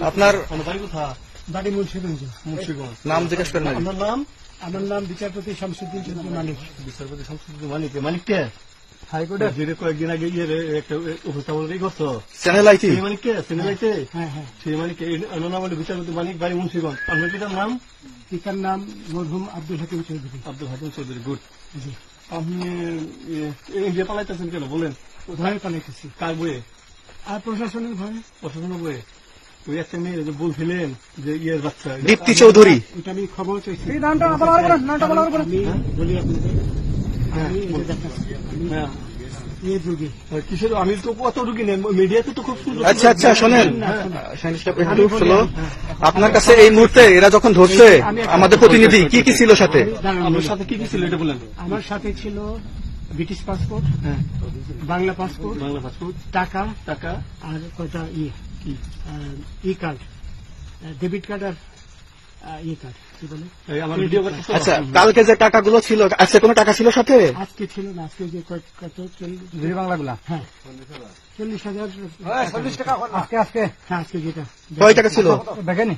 আপনার বাড়ি মুন্সিগঞ্জ। নাম জিজ্ঞেস করেন। আমার নাম বিচারপতি শামসুদ্দিন চৌধুরী মানিক। বিচারপতি শামসুদ্দিন মানিক। মানিককে হাইকোর্টে যে কয়েকদিন আগে একটা উপস্থাপন করছো চ্যানেল আইটি মানিককে চ্যানেল আইতে হ্যাঁ সেই মানিককে নাম হলো বিচারপতি মানিক, বাড়ি মুন্সিগঞ্জ। আপনার পিতার নাম? পিতার নাম মরহুম আব্দুল হাকিম চৌধুরী। আব্দুল হাকিম চৌধুরী। গুড। আপনি ইন্ডিয়া পালাইতেছেন কেন বলেন? ভয়ে পালাইতেছি। কার বইয়ে? আর প্রশাসনের ভয়ে। প্রশাসনের বইয়ে? ওই একটা মেয়ে যে বলছিলেন যে ইয়ের বাচ্চা দীপ্তি চৌধুরী, ওইটা আমি খবর চাইছি। নামটা আমি বলি আপনাদের, আমি এটা দেখাচ্ছি। কিসের? আমি তো কত রুগী নেই মিডিয়াতে তো খুব সুন্দর। আচ্ছা আচ্ছা শোনেন, আপনার কাছে এই মুহূর্তে এরা যখন ধরছে আমাদের প্রতিনিধি কি কি ছিল সাথে? আমার সাথে কি কি ছিল এটা বলেন। আমার সাথে ছিল ব্রিটিশ পাসপোর্ট, বাংলা পাসপোর্ট, টাকা আর কয়টা ই কার্ড, ডেবিট কার্ড আর ই কার্ড কি বলে। আচ্ছা, কালকে যে টাকাগুলো ছিল, আজকে কোনো টাকা ছিল সাথে? আজকে ছিল না, আজকে যে কত বাংলাগুলা, হ্যাঁ 40,000 টাকা আজকে হ্যাঁ আজকে যেটা। কয় টাকা ছিল? দেখেনি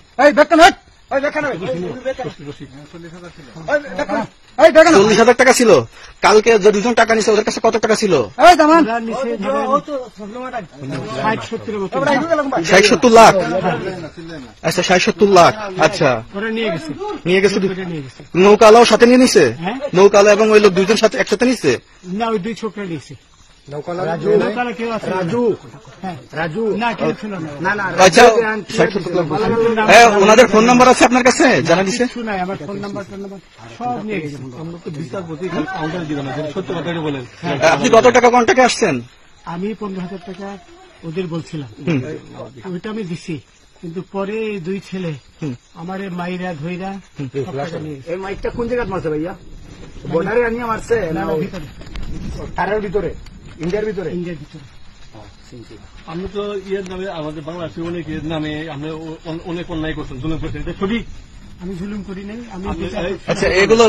40,000 টাকা ছিল। কালকে যে দুজন টাকা নিছে ওদের কাছে কত টাকা ছিল? 60-70 লাখ। আচ্ছা 60-70 লাখ। আচ্ছা নিয়ে গেছে। নৌকালাও সাথে নিয়ে নিছে? নৌকালা এবং ওই লোক দুজন সাথে একসাথে নিছে? না, ওই দুই ছোকরা নিয়েছে। ওনাদের ফোন নাম্বার আছে আপনার কাছে? জানা দিছে? আমার ফোন নাম্বার সব নিয়ে গেছে। আপনি কত টাকা কন্টাক্টে আসছেন? আমি 15,000 টাকা ওদের বলছিলাম, ওইটা আমি দিছি। কিন্তু পরে দুই ছেলে আমার মাইরা ধইরা। এই মাইকটা কোন জায়গায় মারছে ভাইয়া? বর্ডারে আনিয়ে মারছে না তারের ভিতরে? ইন্ডিয়ার ভিতরে? আপনি তো ইয়ের নামে আমাদের বাংলাদেশে অনেক ইয়ের নামে আপনি অনেক অন্যায় করছেন, জুলুম করছেন, এটা ছবি। আমি জুলুম করি নাই। আমি আচ্ছা, এগুলো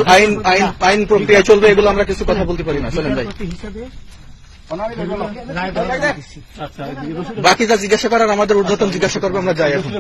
আইন প্রক্রিয়া চলবে, এগুলো আমরা কিছু কথা বলতে পারি না। চলেন ভাই, হিসাবে বাকি যা জিজ্ঞাসা করার আমাদের ঊর্ধ্বতন জিজ্ঞাসা করবো, আমরা যাই এখন।